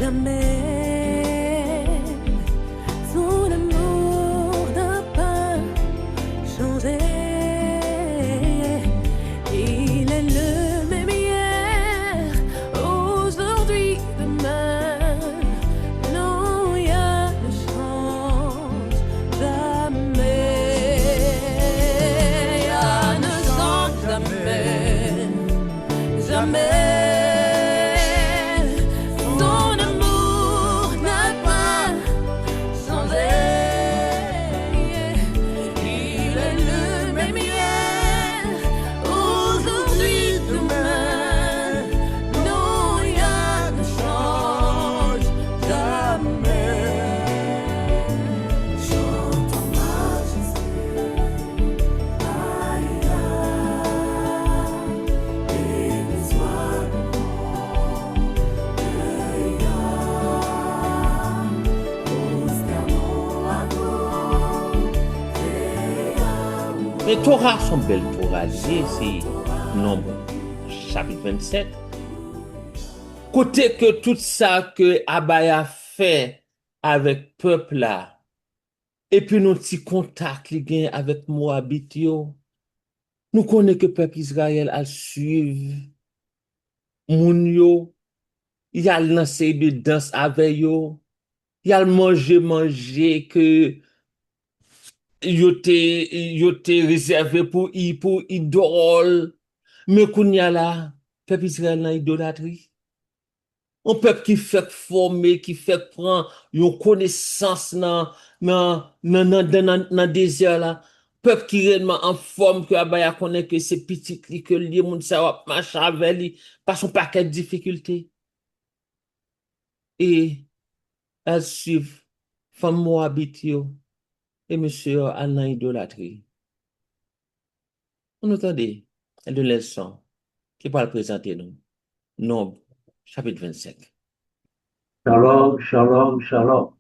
jamais. Son amour n'a pas changé. Il est le même hier, aujourd'hui, demain. Non, rien ne change jamais. Rien ne change jamais. Jamais. Son amour n'a pas changé. Il est le même hier, aujourd'hui, demain. Non, rien ne change jamais. Chante en majesté, aïe, béni soit le nom de Yah. Prosternons à Yahweh. Mais Torah, son bel Torah, c'est Nombre, chapitre 27. Côté que tout ça que Abaya fait avec peuple là, et puis nos petits contacts li gen avec Moabit yo, nous connaissons que peuple Israël a suivre moun yo, il a lancé de danse avec yo, il a manger que yo te réservé pour idole, mais kounya la, peuple Israël nan idolâtrie. Un peuple qui fait former, qui fait prendre une connaissance dans désert là. Peuple qui réellement en forme que Abaya connaît que c'est petit li que li moun sa wap marche avec li pas son paquet de difficultés. Et elle suit femme Moabit yo et monsieur a nan idolâtrie. On entendait de leçon qui va le présenter nous. Nombre chapitre 25. Shalom, shalom, shalom.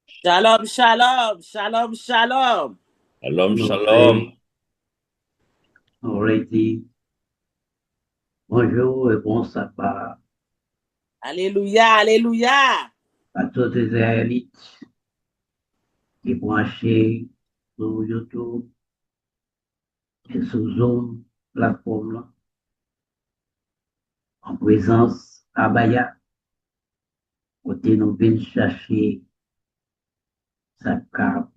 Shalom, shalom, shalom, shalom. Shalom, Nous shalom. aurait dit bonjour et bon sabbat Alléluia, alléluia. à tous les Israélites qui branchés sur YouTube et sur Zoom, plateforme là, en présence Abaya, côté nous venons chercher ça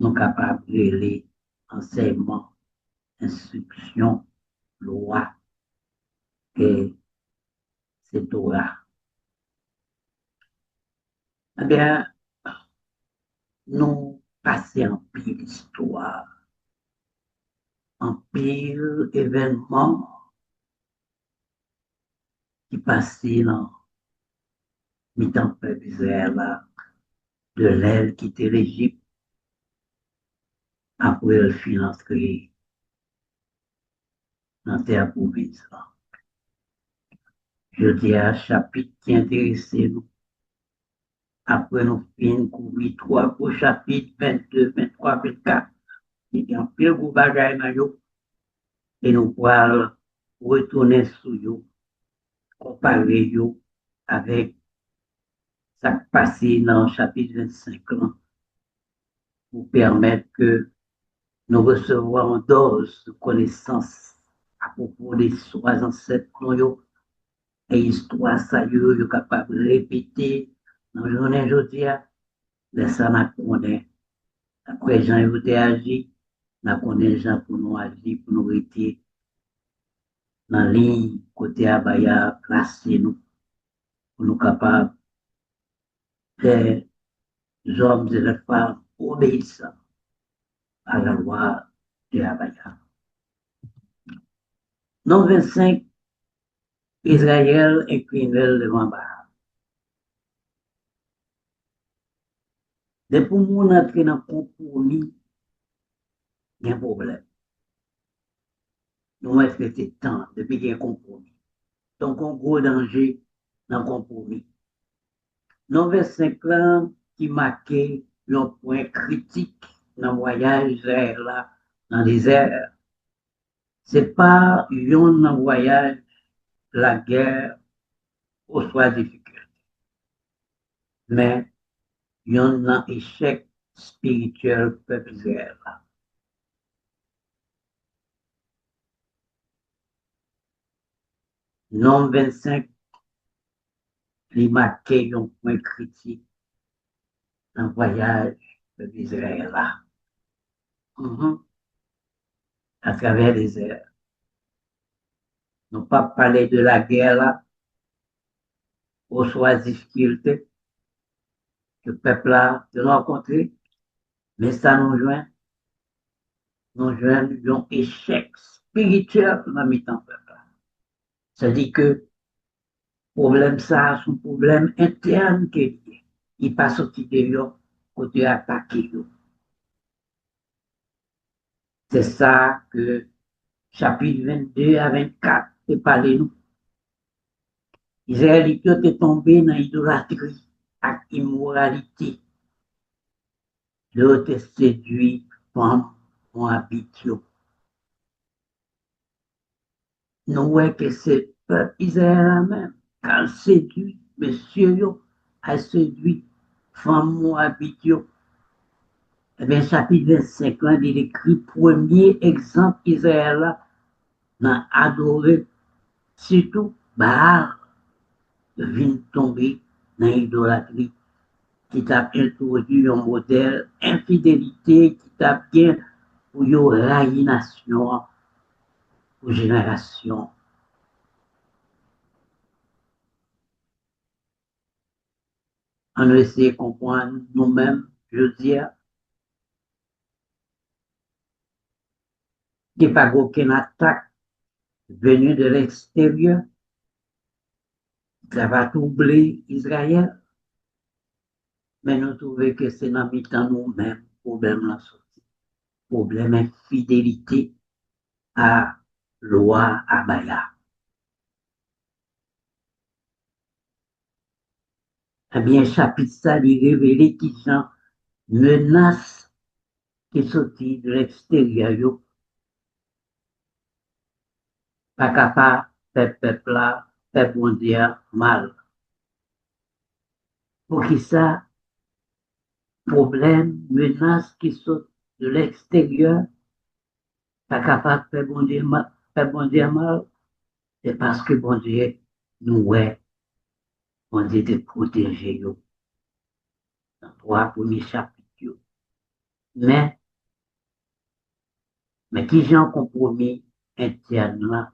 nous capables de les enseignements, instructions, loi et c'est Torah. Eh bien, nous passons en pile histoire, en pile événement qui passait dans le temps peuple Israël là, de l'aile qui était l'Égypte après le finance créé dans la terre province. Je dis un chapitre qui intéresse nous. Après nous finissons couvrir trois au chapitre 22, 23, 24. Il y a un peu de bagaille dans yo. Et nous pourrons retourner sur yo, comparer yo avec ce qui passé dans le chapitre 25 là, pour permettre que nous recevions une dose de connaissances à propos des trois ancêtres yo, et histoire ça yo capable de répéter dans la journée aujourd'hui, les ça n'a connaît. Après Jean yo te agi, n'a connaît Jean pour nous agir, pour nous rester dans la ligne côté Abaya, placer nous, pour nous capables faire les hommes et les femmes obéissants à la loi de Abaya. Non 25, Israël incliné devant Baal. Depuis mon entrée dans le compromis, il y a un problème. Nous avons fait temps depuis qu'il y a un compromis. Donc, un gros danger dans le compromis. Non 25 ans qui marquait un point critique dans le voyage Israël là, dans le désert. Ce n'est pas un voyage, la guerre, ou soit difficile. mais il y a un échec spirituel peuple Israël. Nombre 25, il marqué un point critique dans le voyage peuple Israël à travers les airs. Nous pas parler de la guerre là, aux soit difficultés que le peuple a rencontré, mais ça nous joint un échec spirituel dans le temps peuple. C'est-à-dire que problème ça, c'est un problème interne qui est lié. Il pas sorti de là, côté attaqué. C'est ça que chapitre 22 à 24 est parlé nous. Israélite est tombé dans l'idolâtrie et l'immoralité. L'autre est séduit par mon habitude. Nous voyons que c'est peuple Israël même, quand séduit, monsieur, a séduit femme mon habitude. Eh bien, chapitre 25, là, il écrit premier exemple Israël n'a adoré, surtout Baal, vient tomber dans l'idolâtrie, qui t'a introduit un modèle infidélité, qui t'a bien pour y railler nation, pour génération. On essaie de comprendre nous-mêmes, je dis, qu'il n'y a pas aucune attaque venue de l'extérieur, ça va troubler Israël, mais nous trouvons que c'est dans le temps nous-mêmes, problème là sorti. Problème infidélité à loi Abaya. Eh bien, chapitre ça, il révèle qui sont menaces qui sortent de l'extérieur, pas capable de faire peuple là, faire bon Dieu mal. Pour qui ça, problème, menaces qui sortent de l'extérieur, pas capable de faire bon Dieu mal, c'est parce que bon Dieu nous ouais, bon Dieu te protéger dans trois premiers chapitres. Mais qui j'ai un compromis interne là,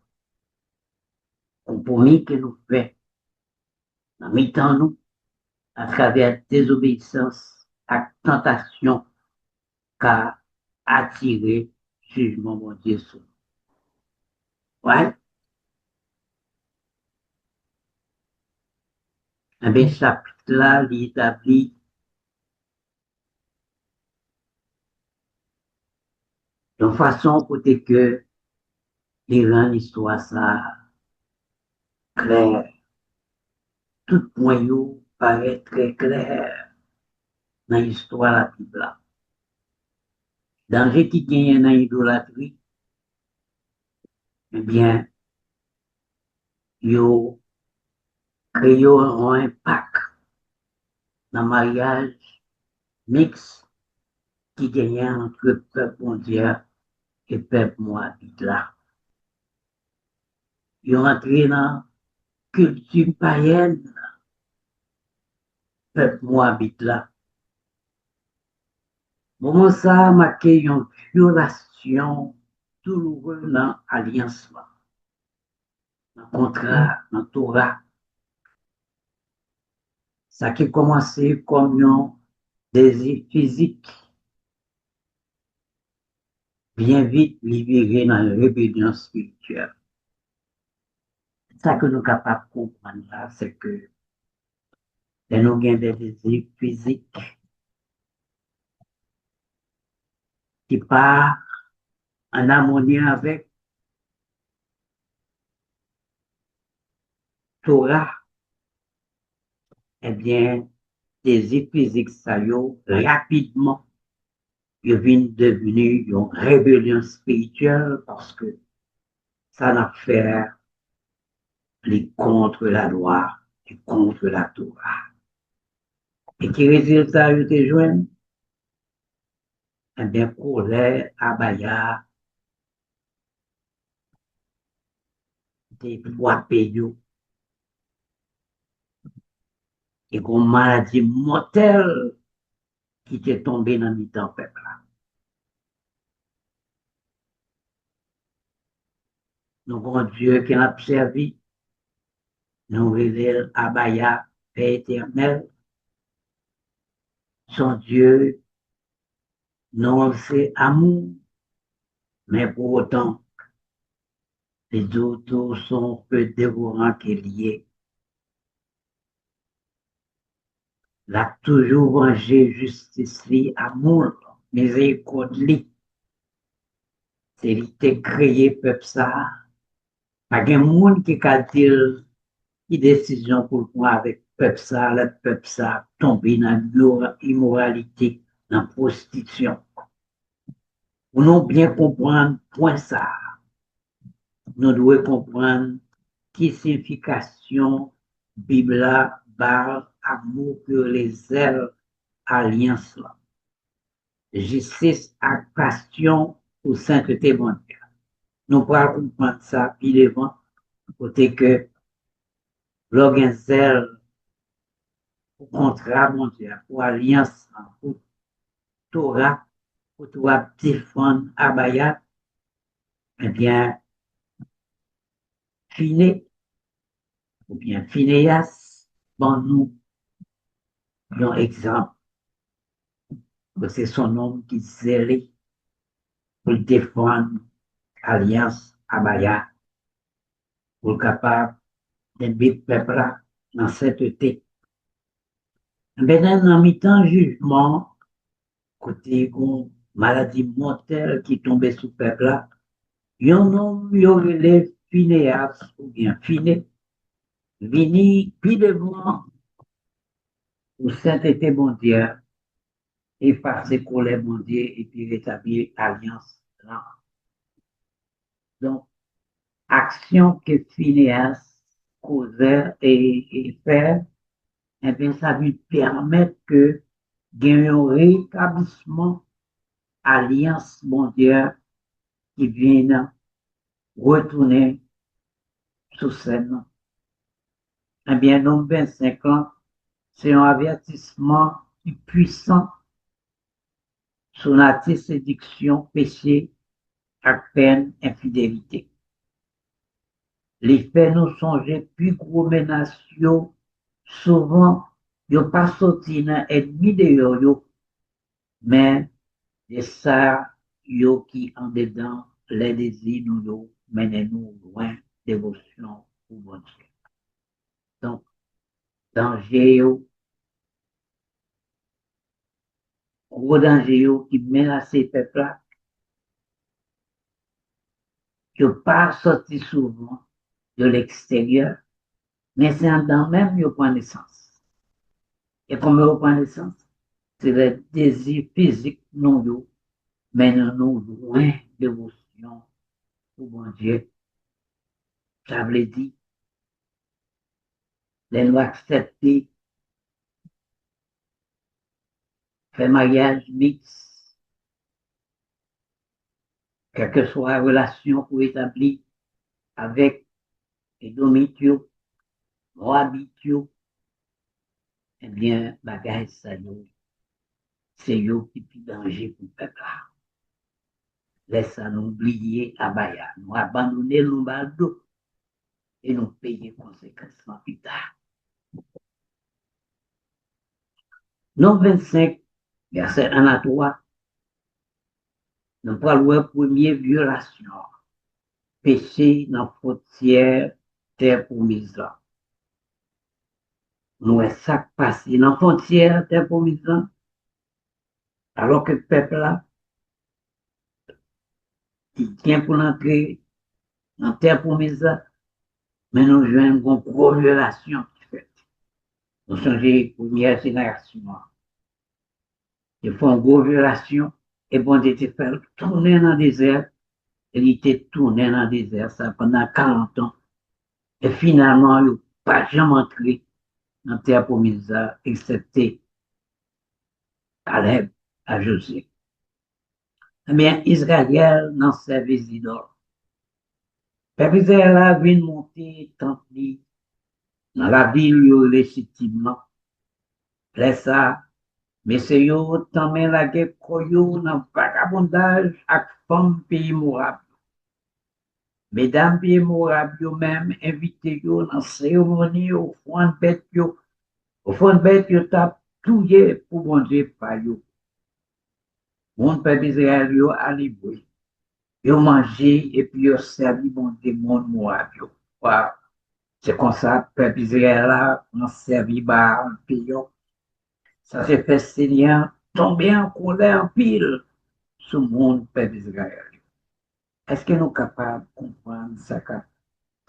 compromis que nous faisons dans mi-temps nous, à travers désobéissance, à tentation, qu'à attirer jugement mon Dieu sur. Ouais. Eh bien, chapitre là, il établit de façon pour que les rend l'histoire ça clair. Tout point paraît très clair dans l'histoire de la Bible. Danger qui gagne dans l'idolâtrie, eh bien, yo créé un impact dans le mariage mixte qui gagne entre peuple mondial et peuple moabite là. Ils ont entré dans la culture païenne, peuple moabite là. Moment ça a marqué une violation douloureuse dans l'alliance, dans le contrat, dans le Torah. Ça qui a commencé comme un désir physique, bien vite libéré dans la rébellion spirituelle. Ça que nous sommes capables de comprendre là, c'est que nous avons des désirs physiques qui partent en harmonie avec Torah, eh bien, désirs physiques, ça y est, rapidement, ils viennent devenir une rébellion spirituelle parce que ça n'a fait les contre la loi et contre la Torah. Et qui résultat, je te joins? Eh bien, colère, abaya, des frappé, et qu'on maladie mortelle qui t'est tombée dans le temps, peuple. Nous avons Dieu qui a servi, nous révèle Abaya, Père éternel, son Dieu, non c'est amour, mais pour autant, les autres sont peu dévorants qu'il y est. La toujours vengé justice, amour, miséricorde, c'est lui qui a créé peuple ça. Pas de monde qui a dit qui décision pour moi avec peuple ça, le peuple ça tomber dans l'immoralité, dans la prostitution. Pour nous bien comprendre point ça, nous devons comprendre qui signification Bible par amour que les ailes alliance là. Justice à passion pour sainteté mondiale. Nous pourrons comprendre ça puis devant côté que l'organe zèle pour contrat mondial, pour alliance, pour Torah, pour Torah défendre Abaya, eh bien, Finé, ou bien Phinéas, bon, nous, un exemple, que c'est son nom qui zélé pour défendre Alliance Abaya, pour capable d'aimer le peuple dans cette été. Maintenant, en mi-temps, jugement, côté une maladie mortelle qui tombait sous le peuple, il y a un homme, il y aurait les Phinéas, ou bien Finé, vini, puis devant, pour sainteté mondiale, effacer colère mondiale et puis rétablir alliance. Donc, action que Phinéas causait et fait, eh bien, ça lui permet que gagner un rétablissement alliance mondiale qui vienne retourner sous scène. Eh bien, nombre 25 ans, c'est un avertissement puissant sur la séduction, péché, à peine, infidélité. Les faits nous songer plus gros menaces, souvent, yo pas sorti dans ennemi de yo, mais c'est ça, yo qui en dedans, les désirs nous yo, mènent nous loin, dévotion ou bon Dieu. Donc, danger yo, gros danger yo qui menace ces peuples-là, yo pas sorti souvent de l'extérieur, mais c'est en dedans même yo prend naissance. Et comme yo prend naissance, c'est le désir physique non yo, mène nous loin dévotion pour bon Dieu. Ça veut dire, les lois acceptées, faire mariage mixte, quelle que soit la relation pour établir avec les domitio, habitio, eh bien, bagage ça c'est eux qui sont danger pour le peuple. Laisse nous oublier Abaya, nous abandonner le baldo et nous payer conséquences plus tard. Non 25, verset 1 à 3, nous parlons de première violation, péché dans la frontière terre promise. Nous avons ça passé dans la frontière terre promise, alors que le peuple là, qui tient pour l'entrée dans terre promise, mais nous jouons une grosse violation qui fait. Nous sommes les premières générations. Ils font une grosse violation et bon Dieu te fait tourner dans le désert. Et il était tourné dans le désert ça pendant 40 ans. Et finalement, il n'a pas jamais entré dans terre promise, excepté Caleb à José. Eh bien, Israël dans service d'idole. Peuple Israël a vu monter tant dans la ville, yo légitimement. Laisse ça, mais c'est yo, tant la guerre, koyo, dans vagabondage, ak femme pays mourable. Mesdames pays mourable, yo même, invité yo dans cérémonie, au fond de bête, yo. Au fond de bête, yo tap touye pour bon Dieu par yo. Mon peuple Israël, yo a livré. Yo mangé, et puis yo servi bon Dieu, mon mourable, yo. Wow. C'est comme ça, peuple Israël, là, on servi, bah, un pays, ça s'est fait Seigneur tomber en colère en pile sur le monde peuple d'Israël. Est-ce que nous sommes capables de comprendre ça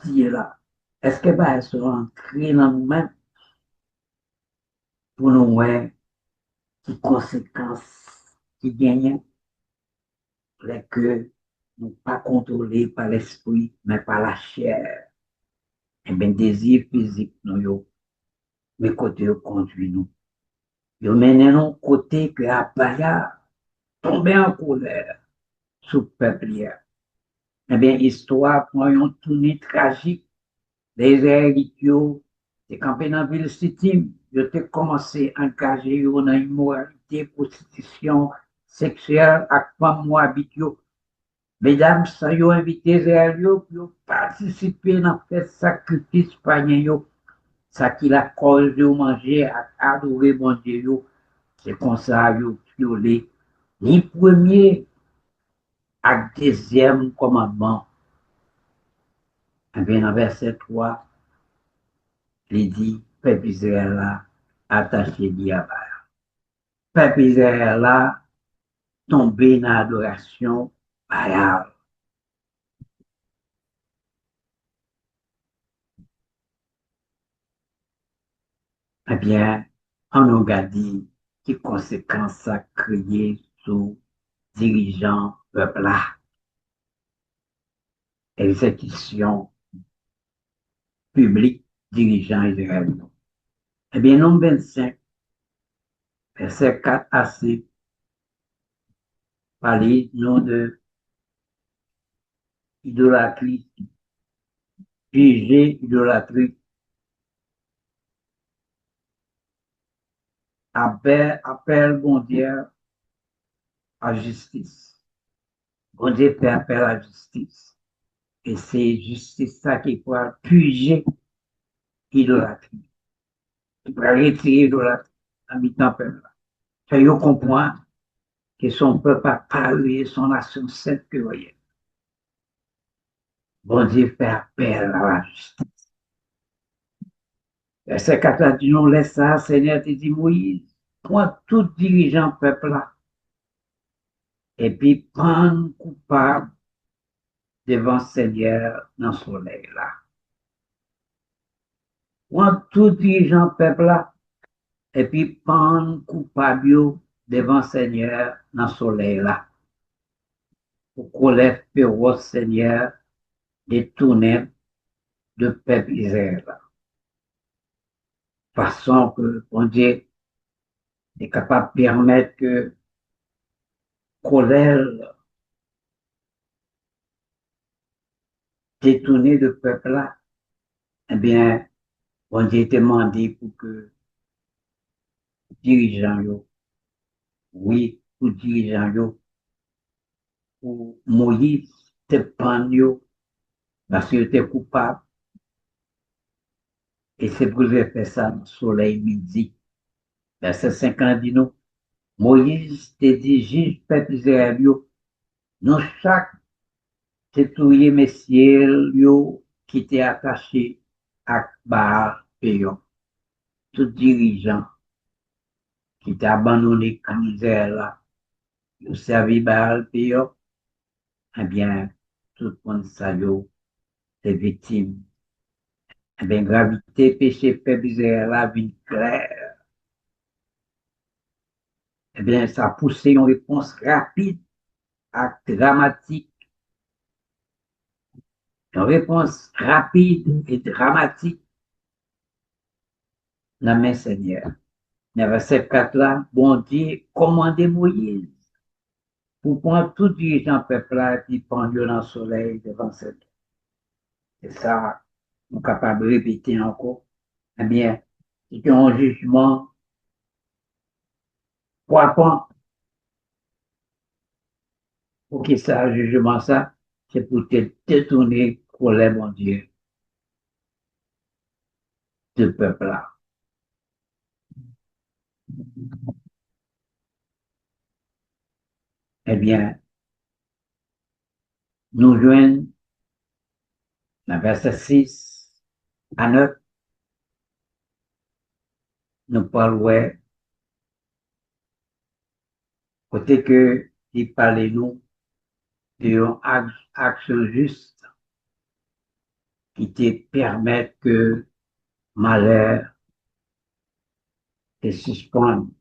qui est là? Est-ce que va se rentrer dans nous-mêmes pour nous voir les conséquences qui gagnent, les que nous pas contrôlés par l'esprit, mais par la chair, et bien désir physique nous, mais côté conduit nous. Nous menons côté que Abaya tomber en colère sur le peuple hier. Eh bien, histoire pour une tournée tragique. Les Israélites, c'est campé dans la ville Sittim, ils ont commencé à engager dans l'immoralité, prostitution sexuelle avec femmes moabites. Mesdames, ça y a invité les Israélites pour participer dans le sacrifice païen, ça qui la cause de manger à adorer mon Dieu. C'est comme ça, ils ont violé les premiers et deuxième commandement. Eh bien, dans verset 3, il dit, peuple Israël là, attaché diable. Peuple Israël là, tombé dans l'adoration Baal. Eh bien, on a dit qui conséquences ça créé sur dirigeants peuple là. Exécution publique dirigeants israéliens. Eh bien, nombre 25, verset 4 à 6, parler non de idolâtrie, juger idolâtrie, appel bon Dieu à justice. Bon Dieu fait appel à la justice. Et c'est justice ça qui peut puger l'idolâtrie. Qui peut retirer l'idolâtrie en mi-temps peuple. Fait qu'on comprend que son peuple a parlé, son nation sainte que voyez. Bon Dieu fait appel à la justice. Verset 4 a dit, non, laisse ça, Seigneur, te dit Moïse, prends tout dirigeant peuple là, et puis prends coupable devant Seigneur dans le soleil là. Prends tout dirigeant peuple là, et puis prends coupable devant Seigneur dans le soleil là. Pour qu'on lève féroce Seigneur détourner de peuple Israël là. Façon que bon Dieu est capable de permettre que colère détournée de peuple là, eh bien, bon Dieu demandé pour que dirigeants yo, oui, pour dirigeants yo, pour Moïse, te prendre yo, parce qu'il était coupable. Et c'est pour faire ça le soleil midi. Verset 50 dit nous, Moïse te dit, juge peuple Israël yo, non chaque tetouye messieurs yo qui était attaché à Baal Péon. Tout dirigeant qui était abandonné comme Israël là, yo servi Baal Péon, eh bien, tout le monde ça yo, c'est victime. Eh bien, gravité, péché, peuple Israël là, vient clair. Eh bien, ça a poussé une réponse rapide et dramatique. Une réponse rapide et dramatique dans mes Seigneur. Dans le verset 4 là, bon Dieu commandait Moïse pour prendre tout dirigeant peuple là et puis prendre dans le soleil devant cette. C'est ça, nous sommes capables de répéter encore. Eh bien, c'est un jugement frappant. Pour que ça, jugement ça, c'est pour te détourner pour les mon Dieu, ce peuple-là. Eh bien, nous joignons dans verset 6 à 9, nous parlons côté que il parle nous d'une action juste qui te permet que malheur te suspende.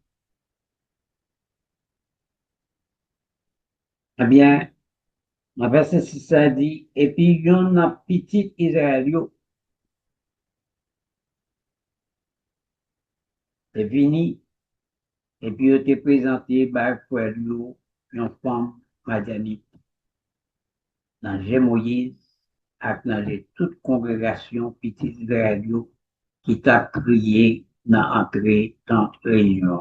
Eh bien, dans verset 6, ça dit, et puis il y en a petit Israël, est venu, et puis il te présenté par une femme madianite. Dans J'ai Moïse, avec dans toute congrégation petit Israël qui t'a crié dans l'entrée dans réunion.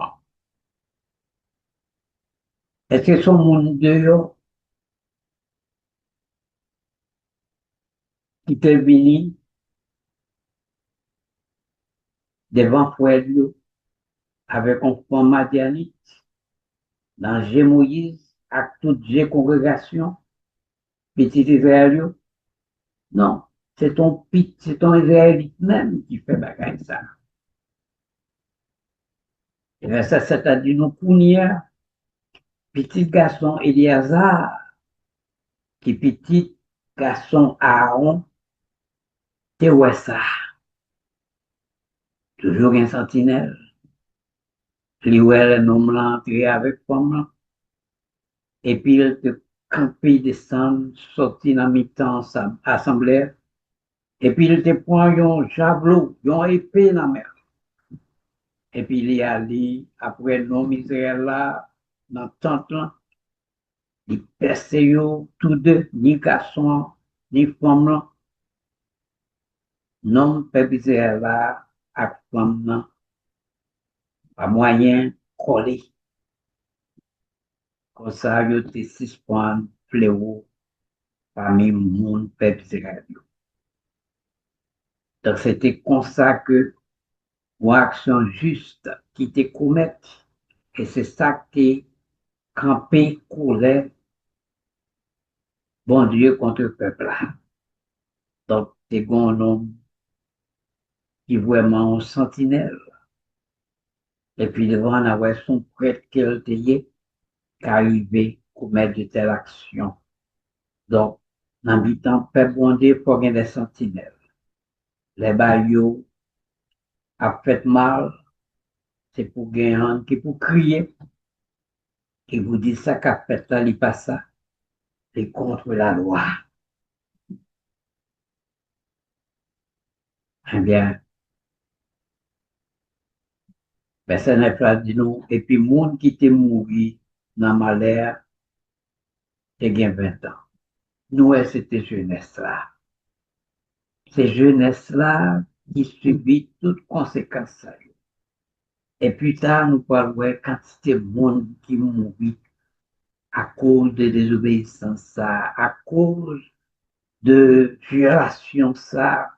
Est-ce que son monde dehors qui t'est venu devant frère avec un femme madianite dans J'ai Moïse, avec toute J'ai congrégation petit Israël? Non, c'est ton Israélite même qui fait bagaille ça. Et bien ça, c'est-à-dire nous punir petit garçon Eliazar, qui petit garçon Aaron, te ouais ça. Toujours un sentinelle. Li ouais le nom l'entrée avec femme. Et puis il te camper descendre, sortir dans mi-temps assemblée. Et puis il te prend un javelot, une épée dans la mer. Et puis il est allé, après l'homme Israël là, dans le tente là, il perce tous deux, ni garçon, ni femme là. Non, peuple Israël là, avec femme là, pas moyen coller. Comme ça, il y a des 6 points fléaux parmi le monde peuple Israël. Donc c'était comme ça que une action juste qui te commet, et c'est ça qui campé, coulait, bon Dieu contre le peuple là. Donc, c'est un homme qui est vraiment un sentinelle. Et puis, devant avoir son prêtre qui était arrivé à commettre de telles actions. Donc, dans le temps, peuple bon Dieu, il faut des sentinelles. Les baillots a fait mal, c'est pour gagner, qui pour crier, qui vous dit ça qu'a fait là, il passe ça, c'est contre la loi. Eh bien, ça n'est pas dit nous. Et puis, monde qui t'est mort dans le malheur, c'est gain 20 ans. Nous, c'était jeunesse là. C'est jeunesse là qui subit toutes conséquences. Et plus tard, nous parlons quantité de monde qui mourit à cause de désobéissance, ça, à cause de violation, ça,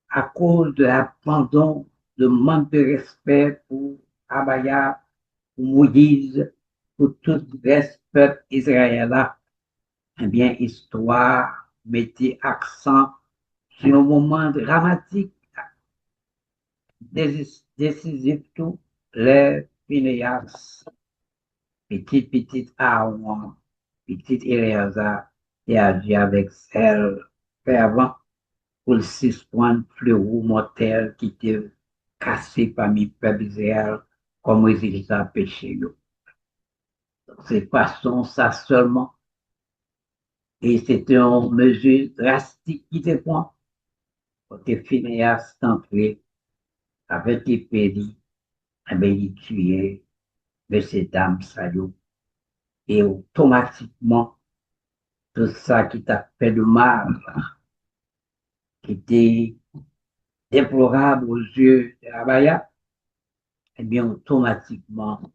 à cause de l'abandon, de manque de respect pour Abaya, pour Moïse, pour tout le reste peuple israélien. Eh bien, histoire mettait accent sur un moment dramatique, décisif tout, les Phineas, petit Aaron, petit Éléazar, et agi avec celle fervent pour le 6 points fléau mortel qui était cassé parmi le peuple Israël comme résultat péché. C'est façon ça seulement. Et c'était une mesure drastique qui était point. Quand Phineas entré avec épée, eh bien, il tuait de ces dames, ça y est. Et automatiquement, tout ça qui t'a fait de mal, qui était déplorable aux yeux de Abaya, eh bien, automatiquement,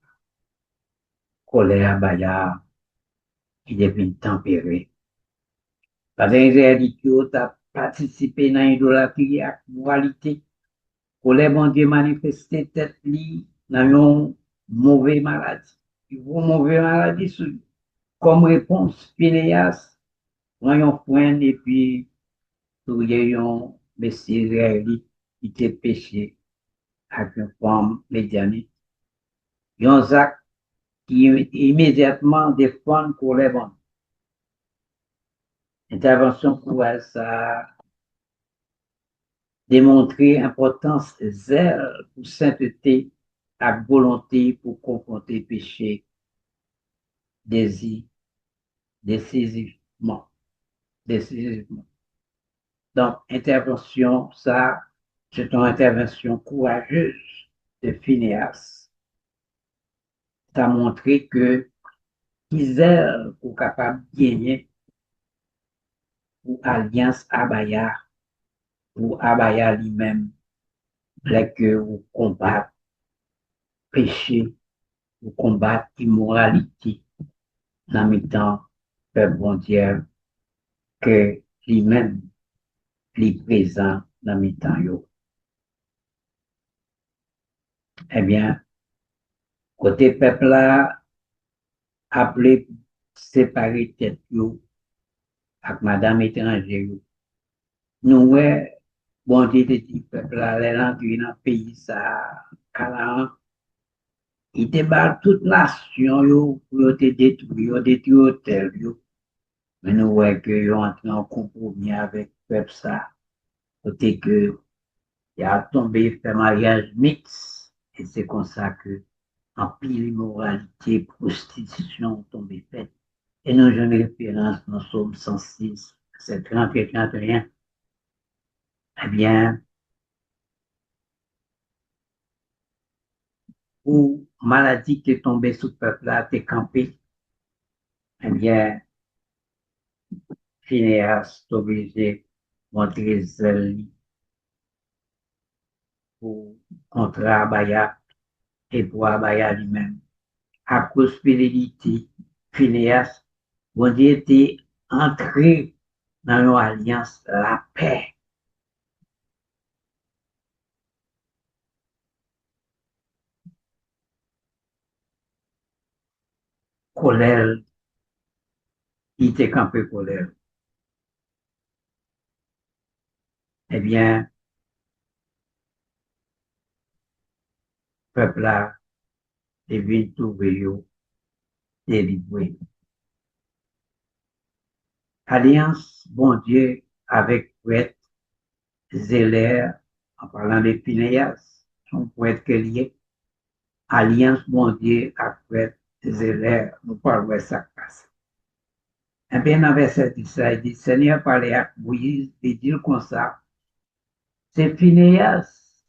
colère Abaya, qui devient tempéré. Parce que réalité, tu as participé dans l'idolâtrie et la moralité. Colère, bon Dieu, manifesté tête li dans une mauvaise maladie. Une mauvaise maladie, comme réponse, Phineas, prend un point et puis, tout y a un messie réel qui était péché avec une femme médianique. Un Zach qui immédiatement défend colère, bon. Intervention pour ça démontrer importance zèle pour sainteté à volonté pour confronter péché, désir, décisivement. Décisivement. Donc, intervention, ça, c'est une intervention courageuse de Phineas. Ça a montré que Israël est capable de gagner pour Alliance Abaya, pour Abaya lui-même, que vous combattre péché, vous combattre immoralité dans le temps, peuple mondial, que lui-même, lui présent dans le temps. Eh bien, côté peuple là, appelé séparer tête yo, avec madame étrangère yo. Nous, ouais, bon Dieu te dit, peuple là, les gens qui dans le pays, ça, Canaan, il débarque toute nation yo, pour te détruire, détruire hôtel yo. Mais nous, ouais, que yo entre en compromis avec peuple ça, côté que, il a tombé, fait mariage mix, et c'est comme ça que, en pile immoralité, prostitution tombé faite. Et nous, je référence, nous sommes 106, c'est 30 et 31. Eh bien, où maladie qui est tombée sous le peuple là, t'es campé, eh bien, Phineas, t'es obligé de montrer zèle pour contre Abaya et pour Abaya lui-même. À cause de fidélité, Phineas, bon Dieu était entré dans une alliance, la paix. Colère, il était campé colère. Eh bien, peuple là, est venu trouver délivré. Alliance, bon Dieu, avec prêtre zélaire, en parlant de Phineas, son prêtre que lié. Alliance, bon Dieu, avec prêtre zélaire, nous parlons de ça passe. Et bien, dans verset 10, il dit, Seigneur parlait à Moïse, il dit comme ça, c'est Phineas,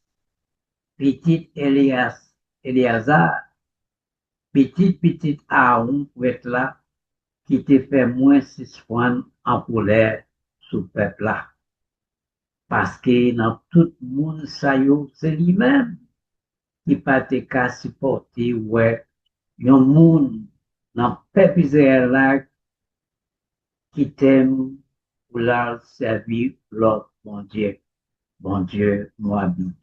petit Éléazar, petit Aaron, prêtre là, qui te fait moins 6 fois en colère sous le peuple là. Parce que dans tout le monde, ça c'est lui-même qui pas te qu'à supporter, ouais, un monde dans le peuple Israël là qui t'aime pour la servir l'autre, bon Dieu, moi habite.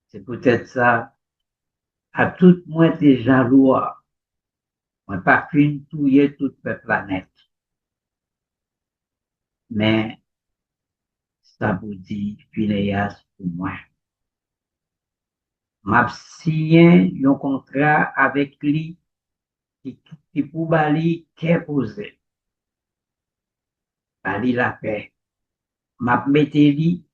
C'est peut-être ça, à tout le monde, t'es jaloux, moi pas fin touiller toute la planète. Mais, ça vous dit, Phineas pour moi. M'a signé un contrat avec lui qui pour bali qu'est posé. Bali la paix. M'a mette lui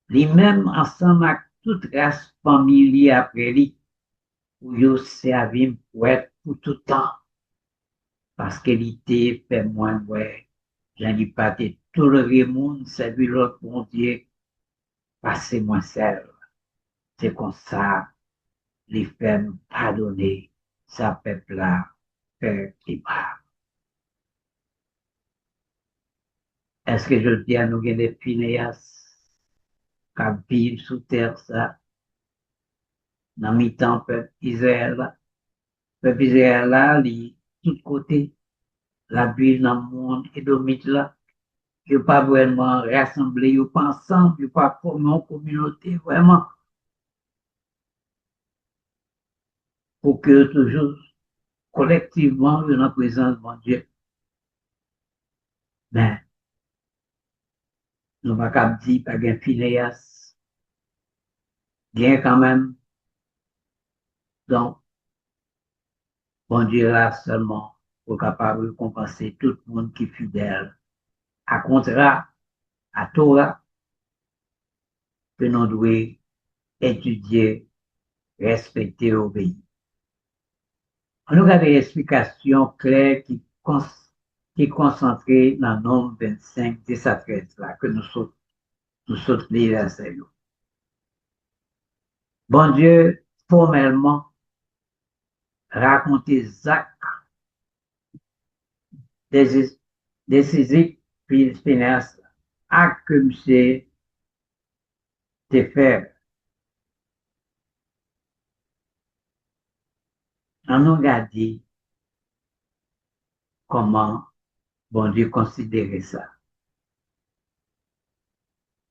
même ensemble avec toute race famille après lui pour yo servir pour être pour tout temps. Parce qu'il était fait moins ouais. J'en ai pas de tout le monde servir l'autre bon Dieu. Passer moins seul. C'est comme ça. les fait nous pardonner sa peuple là, faire qui part. Est-ce que je dis à nous qu'il des Phinéas qui vivent sous terre ça, dans mi-temps peuple Israël là? Peuple Israël là, li, tout côté, la vie dans le monde édomite là, ils pas vraiment rassemblés, ils pas ensemble, ils pas formés en communauté, vraiment, pour que toujours, collectivement, ils sont en présence de Dieu. Mais, nous ne pouvons pas dire, pas de Phinéas, bien quand même, donc, bon Dieu là seulement, pour capable de compenser tout le monde qui est fidèle. À contraire, à Torah, que nous devons étudier, respecter, obéir. On nous a des explications claires qui est concentrée dans le nombre 25, 10 à 13 là, que nous sommes les versets. Bon Dieu, formellement, raconter Zach, décisif, puis finesse, acte que monsieur te fait. On nous a dit comment bon Dieu considérait ça.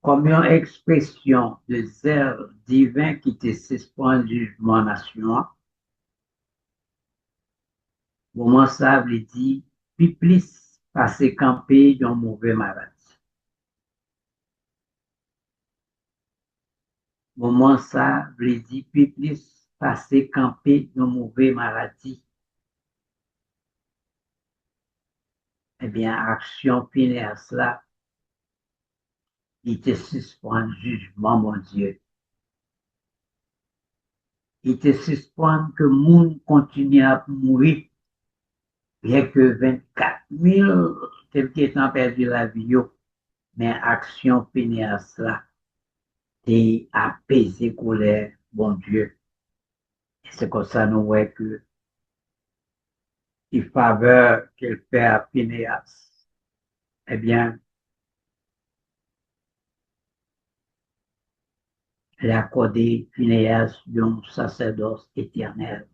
Comme une expression de zèle divin qui te suspend le jugement national, moment ça veut dire, puis plus passer camper dans mauvais malade. Moment ça veut dire, puis plus passer camper dans mauvais maladie. Eh bien, action Phinéas là, il te suspend le jugement, mon Dieu. Il te suspend que le monde continue à mourir, bien que 24 000 ont perdu la vie, mais action Phinéas là, t'es apaisé colère, bon Dieu. Et c'est comme ça nous voyons que il faveur qu'il fait à Phinéas, eh bien, elle a accordé Phinéas un sacerdoce éternel.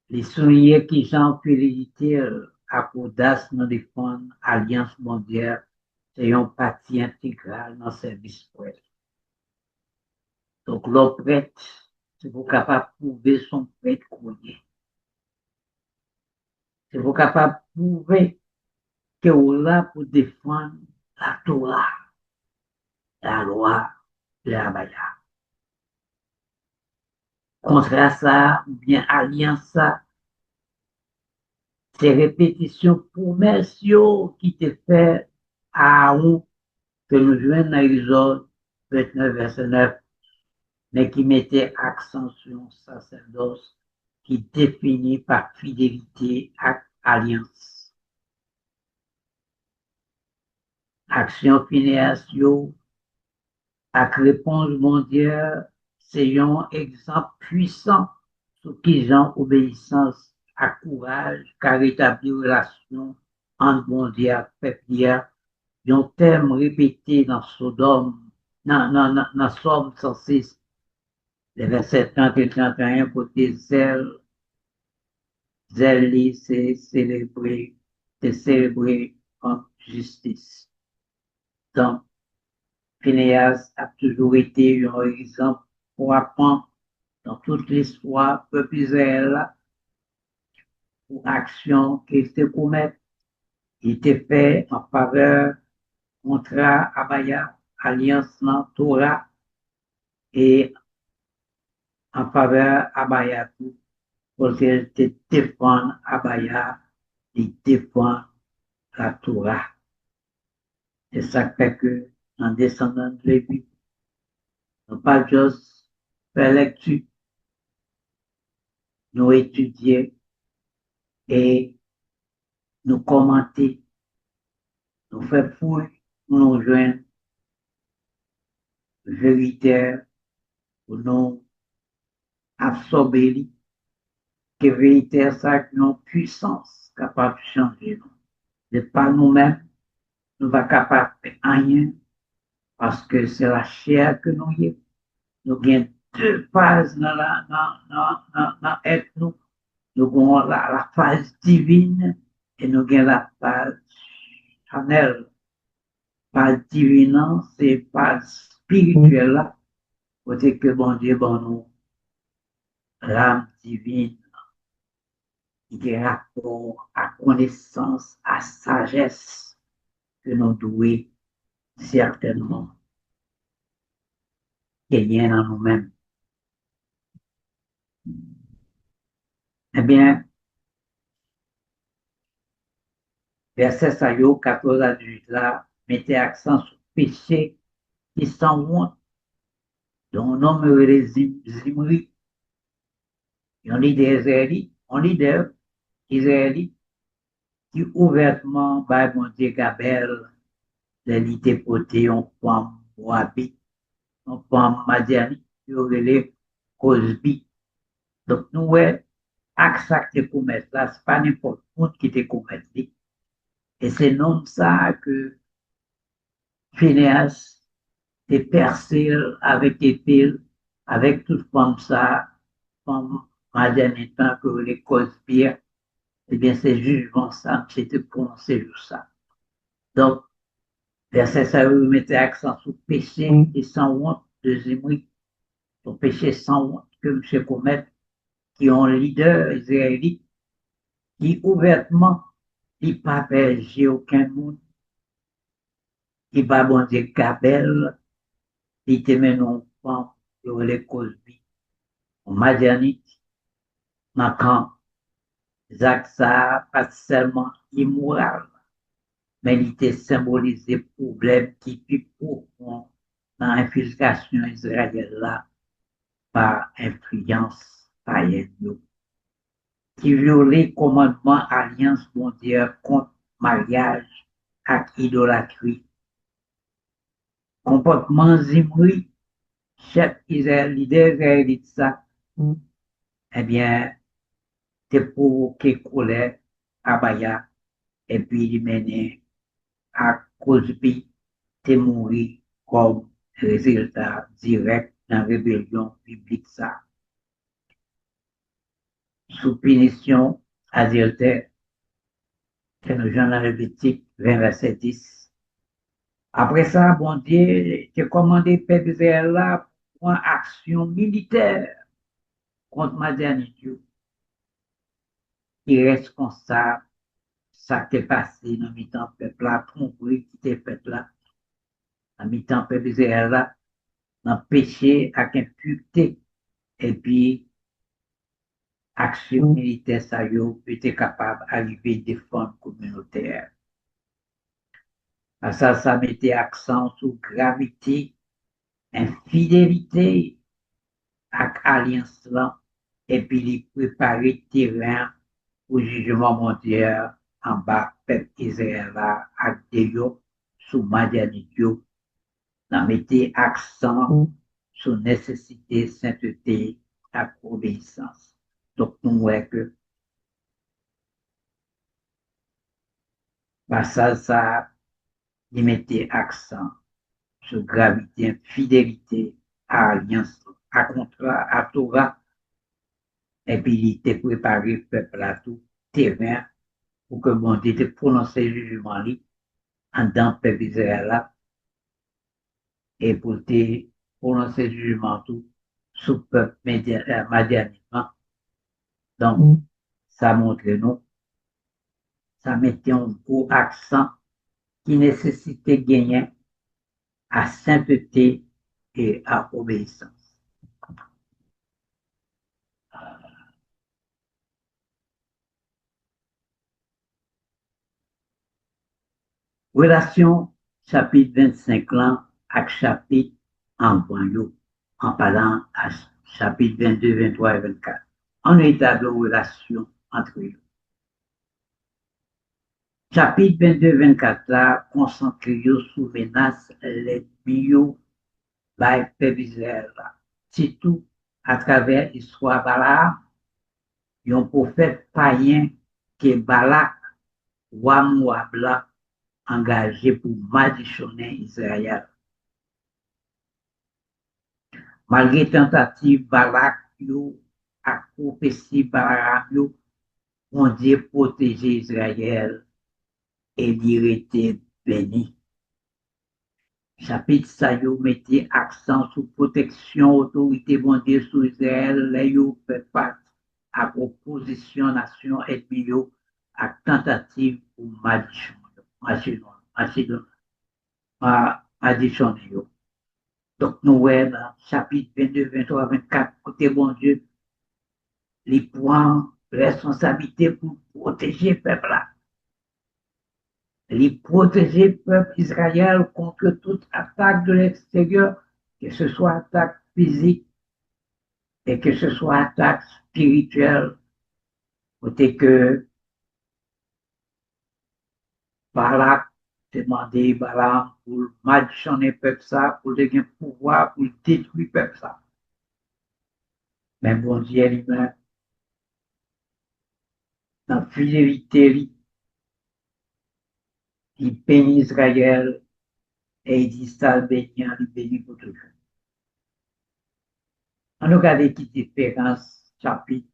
Les souliers qui sont fidélité à audace nous défendre Alliance mondiale, c'est une partie intégrale dans le service prêtre. Donc, le prêtre, c'est pour capable de prouver son prêtre courrier. C'est pour capable de prouver que vous est là pour défendre la Torah, la loi, la Baya. Contre ça, ou bien alliance ça, ces répétitions promesses qui te fait à Aaron que nous jouons dans l'Exode 29, verset 9, mais qui mettait accent sur un sacerdoce qui définit par fidélité à alliance. Action Phinéas avec réponse mondiale, c'est un exemple puissant sur qui gens obéissance à courage, car établir relation entre bon Dieu et peuple, un terme répété dans Sodome, dans Somme 106, les versets 30 et 31, côté zèle, c'est célébré en justice. Donc, Phinéas a toujours été un exemple pour apprendre dans toute l'histoire peuple Israël pour action qu'il se commet. Il était fait en faveur contrat Abaya, alliance Torah et en faveur Abaya pour qu'elle te défende Abaya et défend la Torah. C'est ça qui fait que, en descendant de Lévi, nous pas juste faire lecture, nous étudier et nous commenter, nous faire fouille, nous joindre véritaire pour nous absorber, que vérité ça qui a une puissance capable de changer nous. De pas nous-mêmes, nous ne sommes pas capables de rien parce que c'est la chair que nous y. Nous avons deux phases dans être nous. Nous avons la phase divine et nous avons la phase charnelle. Phase divine, c'est phase spirituelle là, côté que bon Dieu, bon nous, l'âme divine, qui est rapport à connaissance, à sagesse que nous devons certainement gagner dans nous-mêmes. Eh bien, verset 14 à 18 là, mettez accent sur le péché qui sans honte, dont on nomme les Zimri, un leader israélite, qui ouvertement, par mon Dieu, Gabel, l'élite poté, on femme Moabite, on femme Madiani, qui aurait les Cosby. Donc, nous, ouais, acte de commettre là, c'est pas n'importe qui te commettre. Et c'est non ça que Phineas est percé avec épée, avec toute femme ça, femme Madianitain que les Cosby, eh bien, c'est jugement ça, c'était prononcé sur ça. Donc, verset ça, vous mettez accent sur péché et sans honte de Zimri, sur péché sans honte que M. commet, qui ont un leader israélite, qui ouvertement, il pas berger aucun monde, il pas bon Dieu Gabel, il te met non femme, il les Cosby, en Madianite, dans camp, Zach ça, pas seulement immoral, mais il était symbolisé problème qui plus profond dans l'infiltration israélienne là par influence païenne, qui violait commandement alliance mondiale contre mariage avec idolâtrie. Comportement Zimri, chef leader israélite ça, eh bien, te provoqué colère à Baya et puis il menait à Cosby, te mourir comme résultat direct dans la rébellion biblique ça. Sous punition adultère, que nous jouons dans Lévitique 20, verset 10. Après ça, bon Dieu, te commandé peuple Israël là pour une action militaire contre Madianitu, qui est responsable ça qui est passé dans le temps peuple là, tromperie qui était fait là, dans le temps peuple Israël là, dans le péché avec impureté, et puis action militaire ça y était capable d'arriver à défendre communautaire. Ça mettait accent sur gravité, infidélité avec alliance là, et puis il préparait terrain au jugement mondial en bas peuple Israël là, avec des sous Madianitio, dans mettait accent sur nécessité, sainteté, et obéissance. Donc, nous voyons que ça, il mettait accent sur gravité, fidélité, à alliance, à contrat, à Torah, et puis il était préparé, peuple à tout terrain, pour que mon Dieu te prononce le jugement en dans le peuple Israël là, et pour te prononcer le jugement tout sous le peuple madianitement. Donc, ça montre nous, ça mettait un gros accent qui nécessitait gagner à sainteté et à obéissance. Relation chapitre 25 là avec chapitre en parlant à chapitre 22, 23 et 24. On établit une relation entre eux. Chapitre 22, 24 là, concentré sur menace les bio by peuple Israël là. surtout à travers l'histoire Balaam, un prophète païen qui est Balak, roi Moab là, engagé pour malédiction Israël. Malgré tentative Balak yo, à prophétie Balaam yo, on dit protéger Israël et il était béni. Chapitre ça yo mettait accent sur protection autorité bon Dieu sur Israël, là yo fait face à proposition nation ethnie yo à tentative pour malédiction yo. Donc nous voyons dans chapitre 22, 23, 24, côté bon Dieu, les points responsabilité pour protéger le peuple là. Les protéger le peuple Israël contre toute attaque de l'extérieur, que ce soit attaque physique et que ce soit attaque spirituelle, côté que Balak demandé Balaam pour malédictionner le peuple ça, pour donner pouvoir pour détruire le peuple ça. Mais bon Dieu lui-même, dans la fidélité, il bénit Israël et il dit ça, il bénit pour toujours. On regarde qui différence chapitre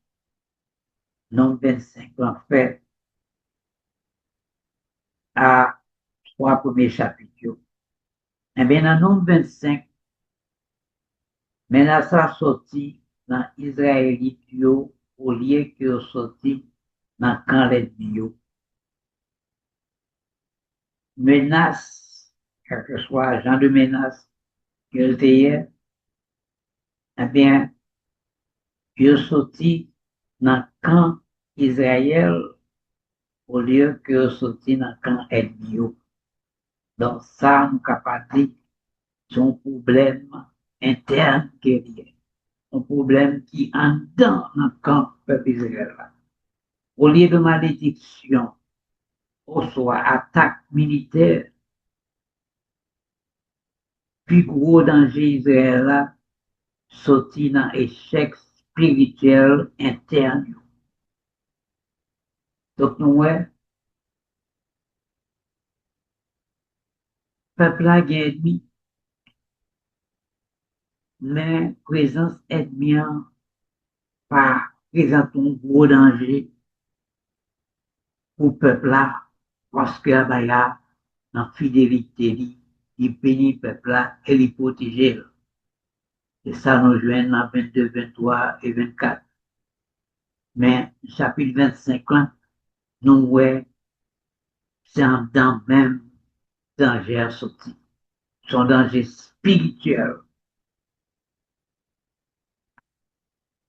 nombre 25 en fait à trois premiers chapitres. Eh bien, dans nombre 25, Menaça sorti dans Israélite au lieu que sorti dans camp l'ennemi. Menace, quel que soit genre de menace qu'il était, eh bien, il sorti dans camp Israël au lieu que sorti dans camp ennemi. Donc, ça, nous capable de dire, c'est un problème interne qui est lié. Un problème qui est en dedans dans le camp peuple Israël. Au lieu de malédiction, ou soit attaque militaire, plus gros danger Israël sorti dans échec spirituel interne. Donc, nous, peuple a ennemi, mais présence ennemie pas présente un gros danger pour peuple là, parce que là, dans fidélité, il bénit peuple là et il protège. Et ça nous joint dans 22, 23 et 24. Mais chapitre 25 là, nous voyons, c'est en dedans même danger sorti. Son danger spirituel.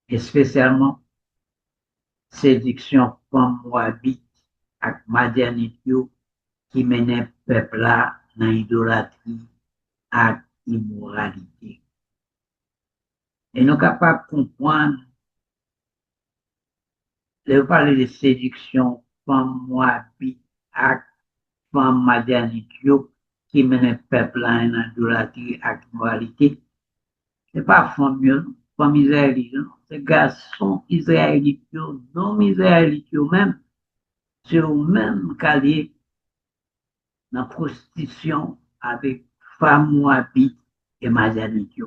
Et spécialement, séduction femme moabite avec Madianite qui menait peuple là dans l'idolâtrie et l'immoralité. Et nous sommes capables de comprendre, de parler de séduction femme moabite avec femme Madianite qui menait peuple là dans l'idolâtrie et l'immoralité. Ce n'est pas femme israélite, c'est garçon israélite, non israélite même, c'est au même calier dans la prostitution avec femmes moabites et madianites.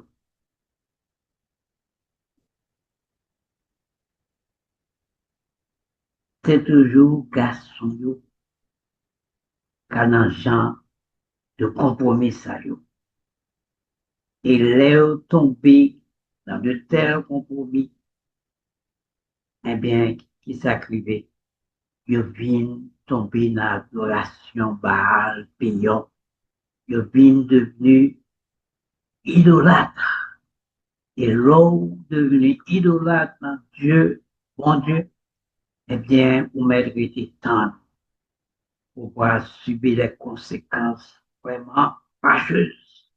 C'est toujours garçon qui a un genre de compromis ça yo. Et l'air tombé dans de tels compromis, eh bien, qui s'acrivait, il vient tomber dans l'adoration Baal payant, il vient devenu idolâtre. Et l'homme devenu idolâtre dans Dieu, bon Dieu, eh bien, vous méritez tant pour pouvoir subir les conséquences vraiment fâcheuses.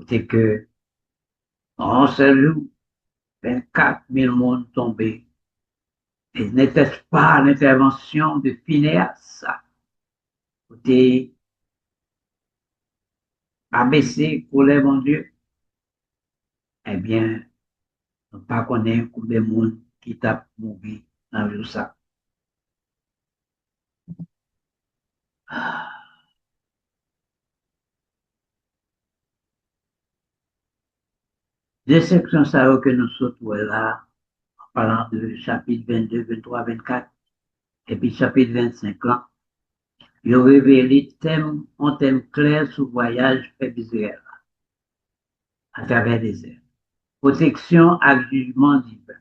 C'est que, en ce jour, 24 000 monde tombés. Et n'était-ce pas l'intervention de Phinéas, côté abaissé pour les bon Dieu? Eh bien, nous ne pas connaître combien de monde qui t'a mouru dans le ça. Des sections ça que nous sautons là, en parlant de chapitre 22, 23, 24, et puis chapitre 25 là, il a révélé un thème clair sur le voyage fait d'Israël à travers les airs. Protection à jugement divin.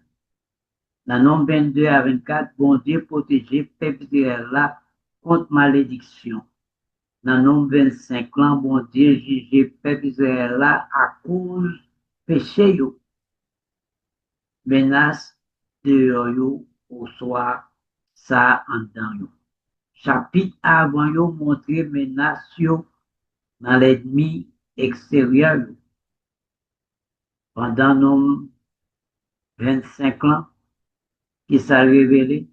Dans nombre 22 à 24, bon Dieu protéger peuple d'Israël là contre malédiction. Dans nombre 25 là, bon Dieu juger peuple d'Israël là à cause péché yo. Menace de yo au soir ça en dedans yo. Chapitre avant yo montre menace yo dans l'ennemi extérieur yo. Pendant nos 25 ans, qui s'est révélé,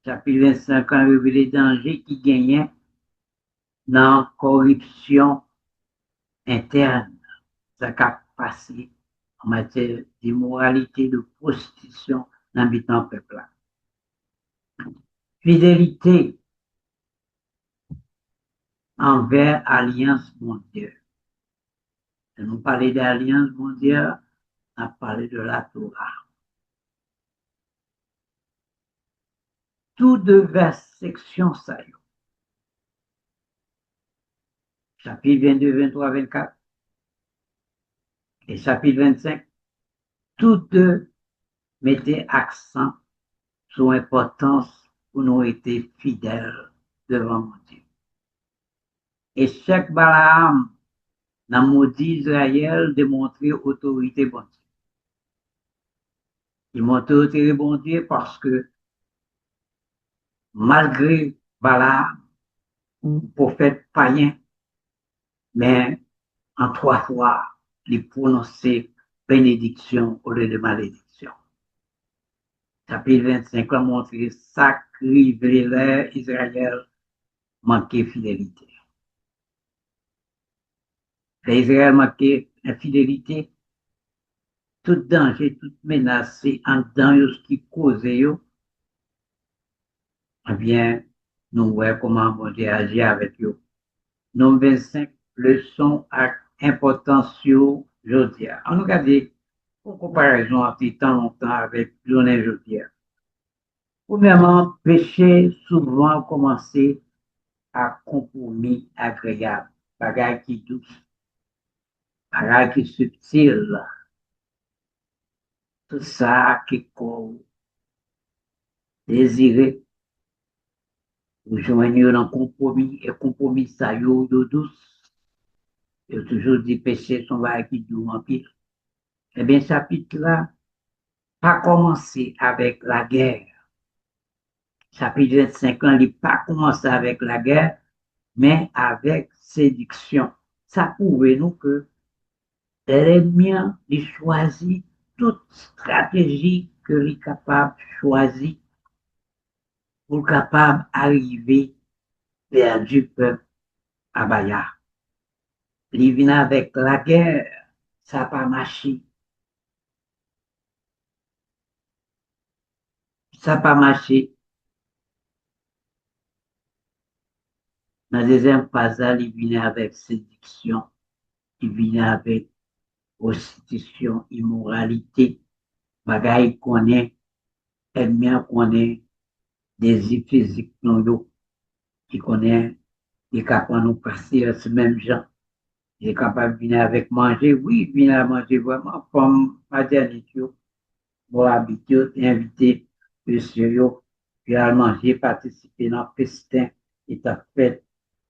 chapitre 25 ans, révélé danger qui gagnait dans la corruption interne, ça a passé en matière d'immoralité, de prostitution dans l'habitant peuple. Fidélité envers alliance mondiale. Nous parlons d'alliance mondiale, on a parlé de la Torah. Tout de vers section ça y est. Chapitre 22, 23, 24 et chapitre 25, toutes deux mettaient accent sur l'importance pour nous être fidèles devant mon Dieu. Et chaque Balaam dans maudit Israël démontrer autorité bon Dieu. Il montre autorité bon Dieu parce que malgré Balaam, prophète païen, mais en 3 fois, il prononçait bénédiction au lieu de malédiction. Chapitre 25 a montré sacré Israël manquait fidélité. Israël manquait infidélité, tout danger, toute menace, en dedans ce qui causait, eh bien, nous voyons comment mon Dieu agit avec eux. Nombre 25, leçon à importance aujourd'hui. On regarde une comparaison entre temps longtemps avec journée aujourd'hui. Premièrement, péché souvent commencé à compromis agréable, bagage qui douce, bagage qui subtil, tout ça qui qu'on désiré ou joindre dans compromis et compromis ça yo douce. Il toujours dit péché son bagage qui doux en pire. Eh bien, chapitre là, pas commencé avec la guerre. Chapitre 25 ans, il n'a pas commencé avec la guerre, mais avec séduction. Ça prouve nous que l'ennemi a choisi toute stratégie que est capable de choisir pour capable d'arriver vers du peuple à Baya. Il vient avec la guerre, ça n'a pas marché. Ça n'a pas marché. Dans la deuxième phase, il vient avec séduction, il vient avec prostitution, immoralité, bagaille connaît, ennemi connaît, désir physique non yo, qui connaît, il est capable de nous passer à ce même genre. Il est capable de venir avec manger, oui, il vient à manger vraiment comme maternité, bon habitude, invité, monsieur yo, puis à manger, participer dans le festin, et à fait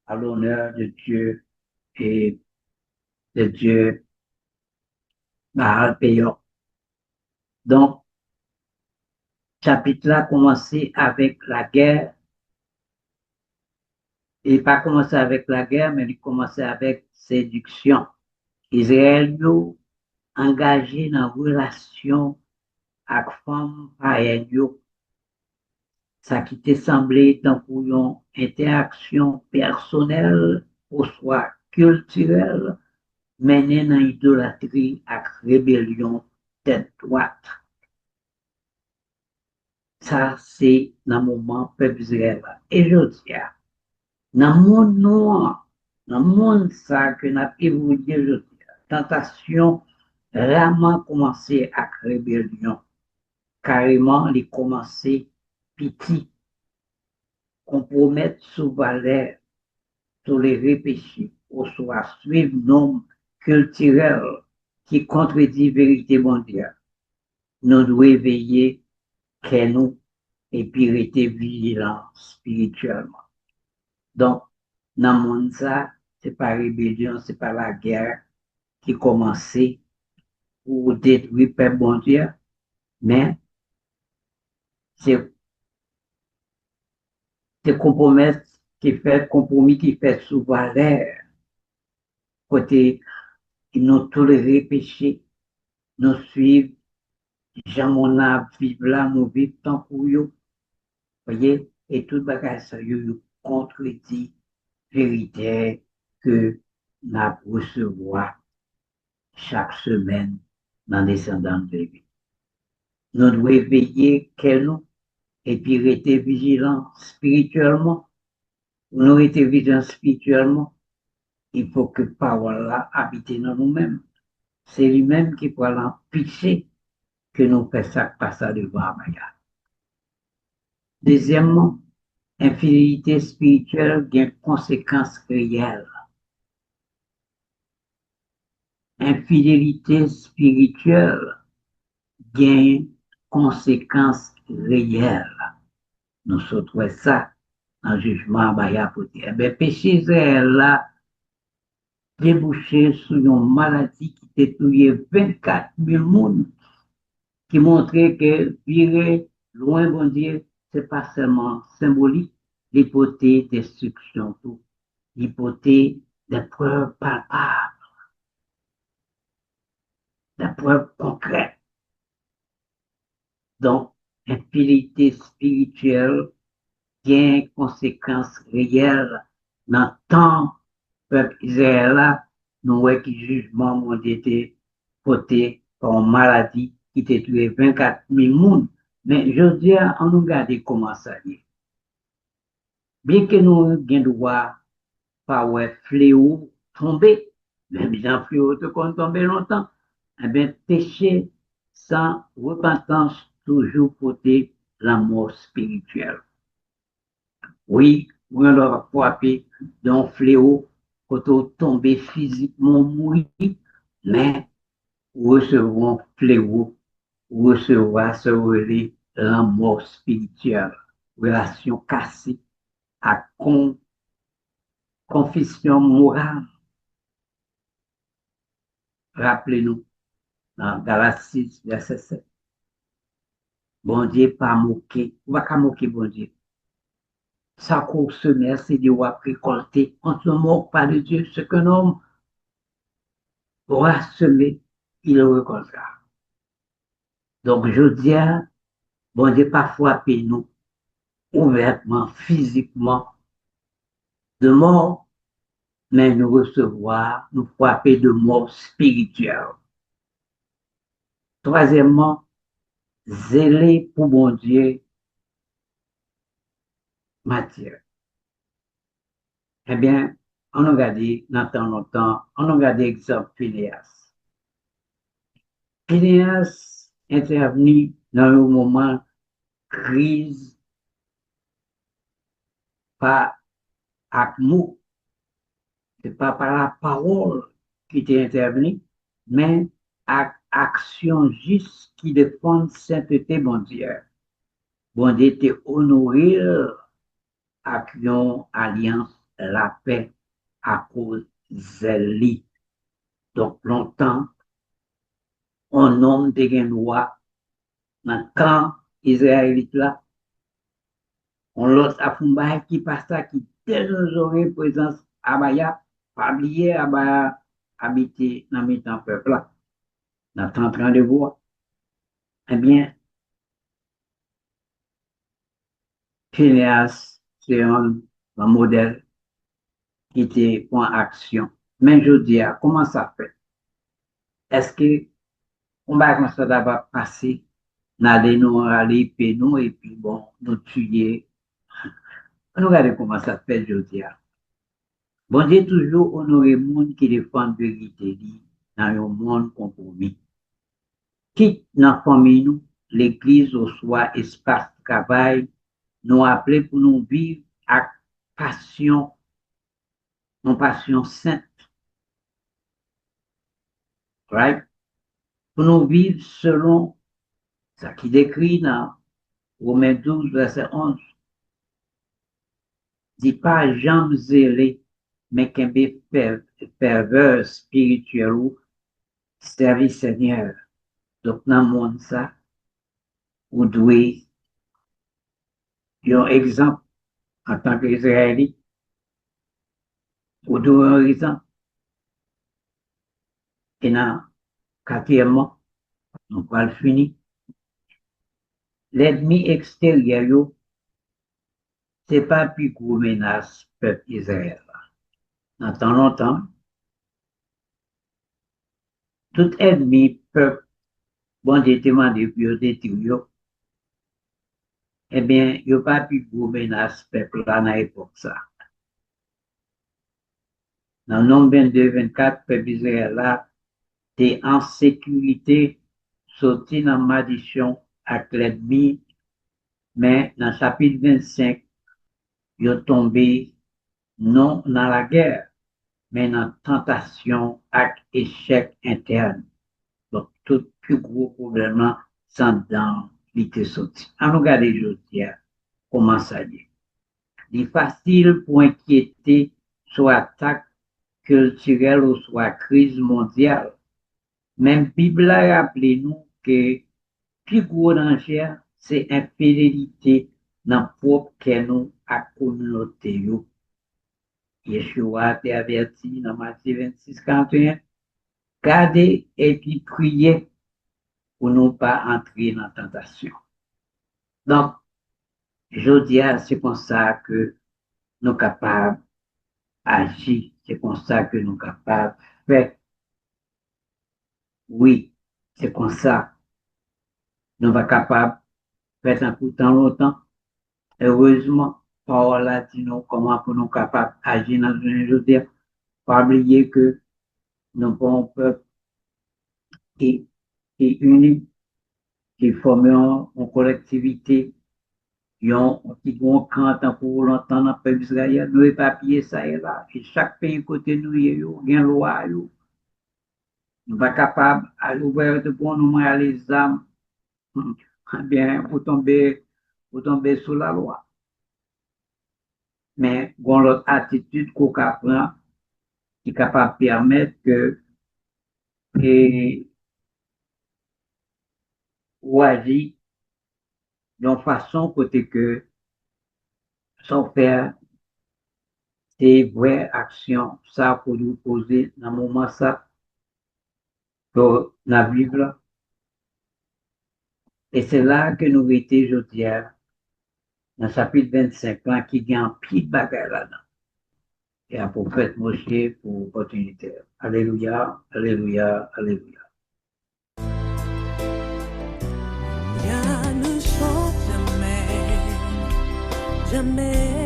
à l'honneur de Dieu et de Dieu Baal Péor. Donc, chapitre là commencé avec la guerre. Il n'a pas commencé avec la guerre, mais il commençait avec séduction. Israël yo engagé dans une relation avec femme païenne yo. Ça qui te semblé tant pour une interaction personnelle ou soit culturelle, menée dans l'idolâtrie avec rébellion tête droite. Ça, c'est dans le moment peuple Israël. Et je dis, dans le monde noir, dans le monde ça que nous avons évolué, je dis, tentation vraiment commencé à rébellion. Carrément, les commencé petit, compromettre sous valeur, tolérer péché, ou soit suivre normes culturelles qui contredit vérité mondiale. Nous devons veiller que nous et puis rester vigilants spirituellement. Donc, dans le monde, ça, c'est pas rébellion, c'est pas la guerre qui commençait pour détruire le peuple bon Dieu, mais c'est compromettre compromis qui fait sous valeur, côté nous tolérer péché, nous suivre, Jean mon a vivre là, nous vivre tant pour eux, voyez, et tout bagage ça, yo contredit vérité que nous recevoir chaque semaine dans les descendants de vie. Nous devons veiller qu'elle nous et puis rester vigilants spirituellement. Pour nous rester vigilants spirituellement, il faut que parole là habite dans nous-mêmes. C'est lui-même qui pourra l'empêcher que nous fassions ça passer devant Amaya. Deuxièmement, infidélité spirituelle a des conséquences réelles. Infidélité spirituelle a des conséquences réelles. Nous sautons ça en jugement Amaya pour dire, péché Israël là, débouché sur une maladie qui détruisait 24 000 personnes, qui montrait que virer loin bon Dieu, ce n'est pas seulement symbolique, l'hypothèse destruction, tout, l'hypothèse des preuves palpables, des preuves concrètes. Donc, infidélité spirituelle qui a une conséquence réelle dans le temps peuple Israël, nous voyons que le jugement ont été porté par une maladie qui a tué 24 000 personnes. Mais je dis, on nous regarde comment ça y est. Bien que nous ayons droit par un fléau tomber, même bien fléau te compte tomber longtemps, eh bien, péché sans repentance toujours porter la mort spirituelle. Oui, on leur frappé d'un fléau quand on tombe physiquement mourir, mais recevront fléau, recevoir se relais la mort spirituelle, relation cassée à confession morale. Rappelez-nous, dans Galates 6, verset 7. Bon Dieu, pas moquer, on va pas moquer bon Dieu. Ça qu'on se met, c'est de récolter. On ne se moque pas de Dieu, ce qu'un homme aura semé, il le récoltera. Donc, je dis, bon Dieu, pas frapper nous ouvertement, physiquement, de mort, mais nous recevoir, nous frapper de mort spirituelle. Troisièmement, zéler pour bon Dieu matière. Eh bien, on a regardé, dans temps longtemps, on a regardé l'exemple Phineas. Phineas intervenu dans le moment crise par mot. Ce n'est pas par la parole qui était intervenu, mais avec action juste qui défend sainteté bon Dieu. Bon Dieu était honoré avec une alliance, la paix à cause de donc longtemps, un homme de loi dans le camp israélite là, on l'autre à Fumba qui passe ça, qui désolé présence Abaya, pas oublier Abaya habiter dans le temps peuple là, dans 30 ans de voir. Eh bien, Phineas, c'est un modèle qui était en action. Mais je dis, comment ça fait? Est-ce que on va comme ça va passer nous aller paix nous et puis bon, nous tuer. Nous regardons comment ça se fait, je dis. Bon Dieu toujours honoré le monde qui défend la vérité dans un monde compromis. Quitte dans la famille nous, l'église au soit espace de travail, nous appeler pour nous vivre avec passion, une passion sainte. Right? Pour nous vivre selon ce qui décrit dans Romains 12, verset 11. Dit pas jamais zélé, mais qu'un ferveur spirituelle ou service Seigneur. Donc, dans le monde, ça, vous devez, un exemple en tant qu'Israélite, vous devez un exemple. Et dans quatrièmement, on va le finir. L'ennemi extérieur, c'est pas plus gros menace peuple Israël. Dans tant longtemps, tout ennemi peuple, bon Dieu demande pour détruire, eh bien, il n'y a pas plus gros menace peuple là dans l'époque ça. Dans le nombre 22, 24, peuple Israël là, t'es en sécurité, sorti dans la malédiction avec l'ennemi, mais dans le chapitre 25, il est tombé non dans la guerre, mais dans la tentation avec échec interne. Donc, tout plus gros problème là, c'est dans l'ité sorti. On regarde aujourd'hui comment ça dit. Il est facile pour inquiéter soit attaque culturelle ou soit crise mondiale. Même Bible a rappelé nous que plus gros danger, c'est infidélité dans propre que nous à communauté. Yeshua a averti dans Matthieu 26, 41. Gardez et puis priez pour ne pas entrer dans la tentation. Donc, je dis, c'est comme ça que nous sommes capables d'agir, c'est comme ça que nous sommes capables de faire. Oui, c'est comme ça. Nous sommes capables de faire un coup de temps longtemps. Heureusement, parole a dit nous comment pour nous capables d'agir dans une journée. Pas oublier que nous sommes un peuple qui est uni, qui forme une collectivité, qui vont canter pour longtemps dans le peuple Israël, nous éparpiller ça et là. Et chaque pays côté nous, il y a une loi. Nous ne sommes pas capables à l'ouvrir de bon nous les âmes, bien, pour tomber sous la loi. Mais, bon, l'autre attitude qu'on prend, qui est capable de permettre que, ou agir d'une façon côté que, sans faire des vraies actions, ça pour nous poser dans le moment ça, pour la Bible. Et c'est là que nous étions aujourd'hui, dans le chapitre 25, là, qui gagne un pile de bagaille là-dedans. Et à prophète Moshe pour opportunité. Alléluia, alléluia, alléluia. Rien ne change jamais, jamais.